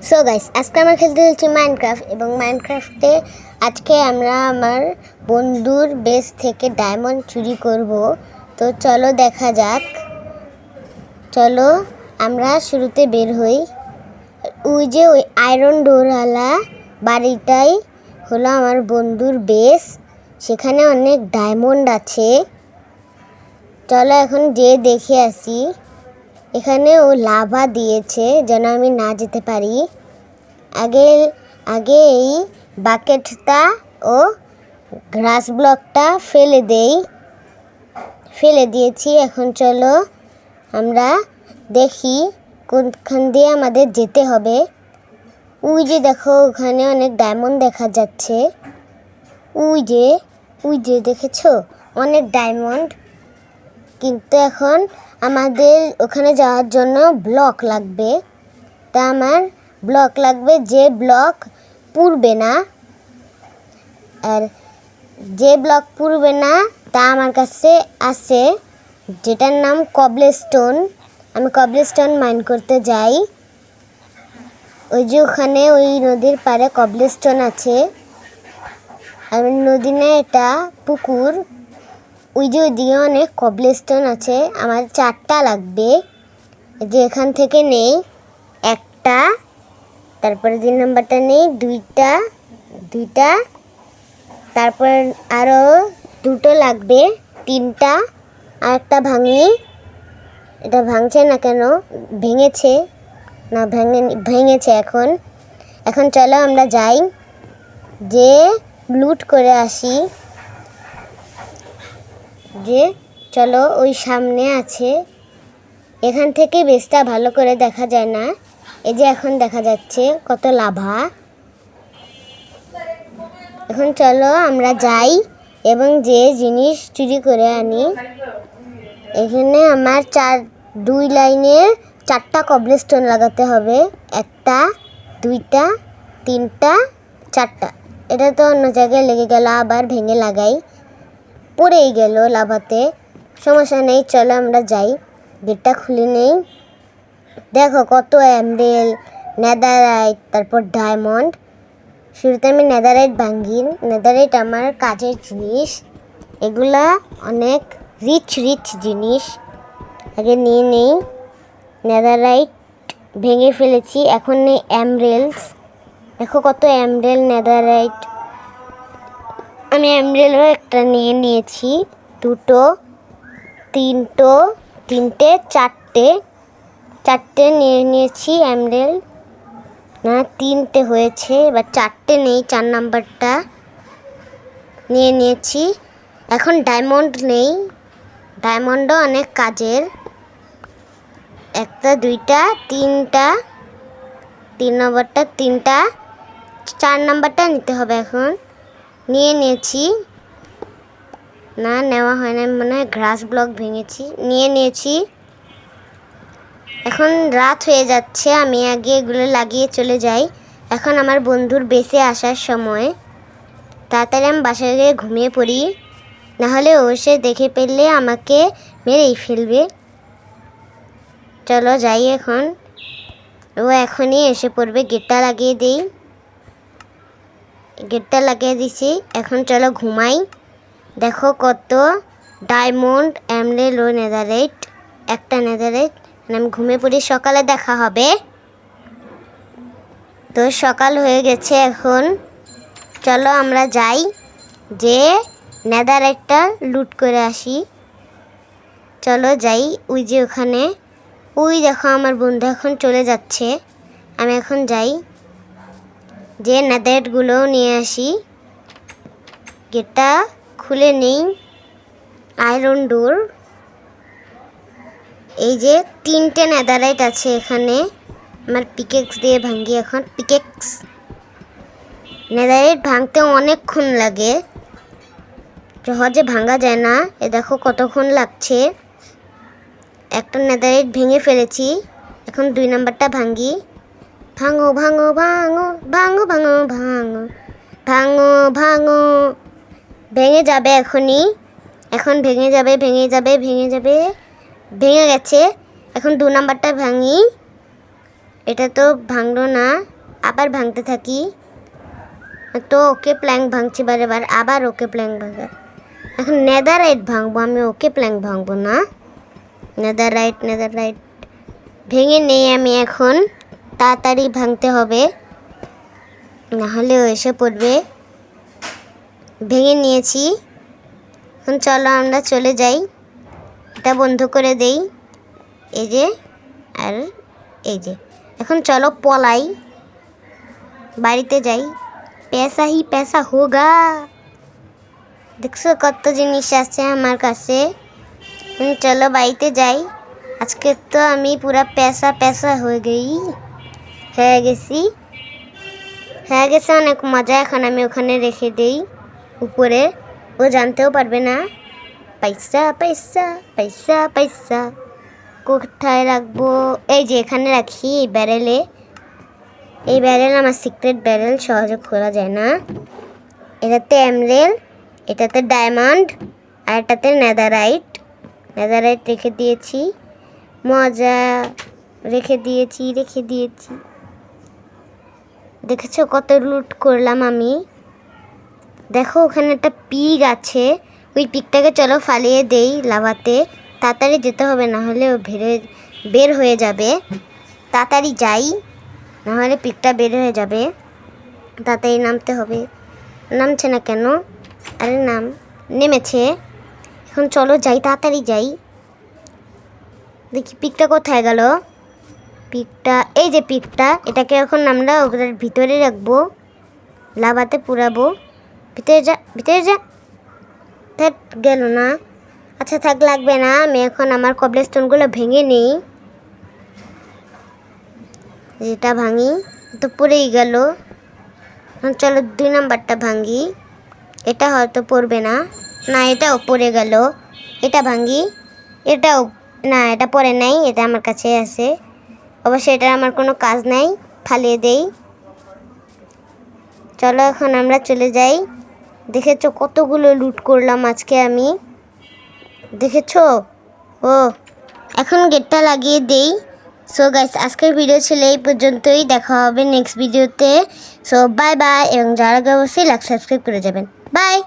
So guys, আজকে আমরা খেলতে চলছি মাইনক্রাফট এবং মাইনক্রাফটে আজকে আমরা আমার বন্ধুর বেস থেকে ডায়মন্ড চুরি করব। তো চলো দেখা যাক। চলো আমরা শুরুতে বের হই। ওই যে ওই আয়রন ডোরওয়ালা বাড়িটাই হলো আমার বন্ধুর বেস। সেখানে অনেক ডায়মন্ড আছে। চলো এখন যে দেখে আসি। এখানে ও লাভা দিয়েছে যেন আমি না যেতে পারি। আগে এই বাকেটটা ও গ্রাস ব্লকটা ফেলে দিয়েছি। এখন চলো আমরা দেখি কোনখান দিয়ে আমাদের যেতে হবে। ওই যে দেখো, ওখানে অনেক ডায়মন্ড দেখা যাচ্ছে। ওই যে দেখেছো, অনেক ডায়মন্ড। কিন্তু এখন আমাদের ওখানে যাওয়ার জন্য ব্লক লাগবে। তা আমার ব্লক লাগবে যে ব্লক পুড়বে না। আর যে ব্লক পুড়বে না তা আমার কাছে আছে, যেটার নাম কবলস্টোন। আমি কবলস্টোন মাইন করতে যাই। ওই যে ওখানে ওই নদীর পাড়ে কবলস্টোন আছে। আর নদী না, এটা পুকুর। ওই যে ওইদিকে অনেক কবলস্টোন আছে। আমার 4টা লাগবে। যে এখান থেকে নেই একটা, তারপরে 2 নাম্বারটা নেই দুইটা, তারপর আরও 2টো লাগবে, 3টা। আর একটা ভাঙি। এটা ভাঙছে না কেন? ভেঙেছে না? ভেঙেছে। এখন চলো আমরা যাই, যে লুট করে আসি। যে চলো, ওই সামনে আছে। এখান থেকে বেসটা ভালো করে দেখা যায় না। এই যে এখন দেখা যাচ্ছে কত লাভা। এখন চলো আমরা যাই এবং যে জিনিস চুরি করে আনি। এখানে আমার 2 লাইনের 4টা কবলস্টোন লাগাতে হবে। 1টা 2টা 3টা 4টা। এটা তো অন্য জায়গায় লেগে গেল, আবার ভেঙে লাগাই। পড়েই গেল লাভাতে। সমস্যা নেই, চলো আমরা যাই। গেটটা খুলে নেই। দেখো কত এমরেল, নেদারাইট, তারপর ডায়মন্ড। শুরুতে আমি নেদারাইট ভাঙি। নেদারাইট আমার কাজের জিনিস। এগুলা অনেক রিচ জিনিস। আগে নিয়ে নেই। নেদারাইট ভেঙে ফেলেছি। এখন নেই এমরেলস। দেখো কত এমরেল, নেদারাইট। আমি এমরেলও একটা নিয়ে নিয়েছি। 2টো 3টে 4টে নিয়ে নিয়েছি এমরেল। না, 3টে হয়েছে, এবার 4টে নেই। 4 নাম্বারটা নিয়ে নিয়েছি। এখন ডায়মন্ড নেই। ডায়মন্ডও অনেক কাজের। 1টা 2টা 3টা, 3 নাম্বারটা 3টা, 4 নাম্বারটা নিতে হবে। এখন নিয়ে নিয়েছি। না, নেওয়া হয় না, মনে হয় গ্রাস ব্লক ভেঙেছি। নিয়ে নিয়েছি। এখন রাত হয়ে যাচ্ছে। আমি আগে এগুলো লাগিয়ে চলে যাই। এখন আমার বন্ধুর বেসে আসার সময়। তাড়াতাড়ি আমি বাসায় গিয়ে ঘুমিয়ে পড়ি, নাহলে ও সে দেখে পেলে আমাকে মেরেই ফেলবে। চলো যাই এখন। ও এখনই এসে পড়বে। গেটটা লাগিয়ে দিই। গেটটা লাগিয়ে দিছি। এখন চলো ঘুমাই। দেখো কত ডায়মন্ড, এমরেল ও নেদারাইট। একটা নেদারাইট। আমি ঘুমিয়ে পড়ি, সকালে দেখা হবে। তো সকাল হয়ে গেছে। এখন চলো আমরা যাই, যে নেদারাইটটা লুট করে আসি। চলো যাই। ওই যে ওখানে, ওই দেখো আমার বন্ধু এখন চলে যাচ্ছে। আমি এখন যাই, যে নেদারাইটগুলোও নিয়ে আসি। গেটটা খুলে নেই। আয়রন ডোর। এই যে 3টে নেদারাইট আছে এখানে। আমার পিকেক্স দিয়ে ভাঙি। এখন পিকেক্স। নেদারাইট ভাঙতে অনেকক্ষণ লাগে, সহজে ভাঙা যায় না। এ দেখো কতক্ষণ লাগছে। একটা নেদারাইট ভেঙে ফেলেছি। এখন 2 নাম্বারটা ভাঙি। ভাঙো ভাঙো ভাঙো ভাঙো ভাঙো ভাঙো ভাঙো ভাঙো। ভেঙে যাবে এখনই। এখন ভেঙে যাবে। ভেঙে গেছে। এখন 2 নাম্বারটা ভাঙি। এটা তো ভাঙলো না। আবার ভাঙতে থাকি। তো ওকে প্ল্যাঙ্ক ভাঙছি বারে বার, আবার ওকে প্ল্যাঙ্ক ভাঙা। এখন নেদাররাইট ভাঙবো আমি, ওকে প্ল্যাঙ্ক ভাঙবো না। নেদাররাইট ভেঙে নেই আমি এখন, তাড়াতাড়ি ভাঙতে হবে, নাহলে ও এসে পড়বে। ভেঙে নিয়েছি। এখন চলো আমরা চলে যাই, এটা বন্ধ করে দেই, এই যে আর এই যে। এখন চলো পলাই, বাড়িতে যাই। पैसा ही पैसा होगा। দেখছো কত জিনিস আছে আমার কাছে। চলো বাড়িতে যাই। আজকে তো আমি পুরা पैसा হয়ে গেছি। অনেক মজা। এখন আমি ওখানে রেখে দেই উপরে, ও জানতেও পারবে না। পয়সা কোথায় রাখবো? এই যে এখানে রাখি, এই ব্যারেলে। এই ব্যারেল আমার সিক্রেট ব্যারেল, সহজে খোলা যায় না। এটাতে এমরেল্ড, এটাতে ডায়মন্ড, আর এটাতে নেদাররাইট রেখে দিয়েছি। মজা, রেখে দিয়েছি। দেখেছো কত লুট করলাম আমি। দেখো ওখানে একটা পিগ আছে, ওই পিগটাকে চলো ফালিয়ে দেই লাভাতে। তাড়াতাড়ি যেতে হবে, না হলে ও বের হয়ে যাবে। তাড়াতাড়ি যাই, নাহলে পিকটা বের হয়ে যাবে। তাড়াতাড়ি নামতে হবে। নামছে না কেন? আরে নেমেছে। এখন চলো যাই, তাড়াতাড়ি যাই। দেখি পিকটা কোথায় গেল। পিকটা, এই যে পিকটা, এটাকে এখন আমরা ওর ভিতরে রাখবো, লাভাতে পুরাবো। ভিতরে যা। গেল না। আচ্ছা থাক, লাগবে না। আমি এখন আমার কবলস্টোনগুলো ভেঙে নিই। এটা ভাঙি, তো পড়েই গেল। চলো 2 নাম্বারটা ভাঙি। এটা হয়তো পড়বে না, এটাও পড়ে গেল। এটা ভাঙি, এটাও না, এটা পড়ে নাই, এটা আমার কাছে আছে। অবশ্য এটা আমার কোনো কাজ নাই, ফালিয়ে দেই। চলো এখন আমরা চলে যাই। দেখেছো কতগুলো লুট করলাম আজকে আমি, দেখেছো? ও এখন গেটটা লাগিয়ে দেই। সো গাইস, আজকের ভিডিও ছিল এই পর্যন্তই। দেখা হবে নেক্সট ভিডিওতে। সো বাই বাই, এবং যারা অবশ্যই লাইক সাবস্ক্রাইব করে যাবেন। বাই।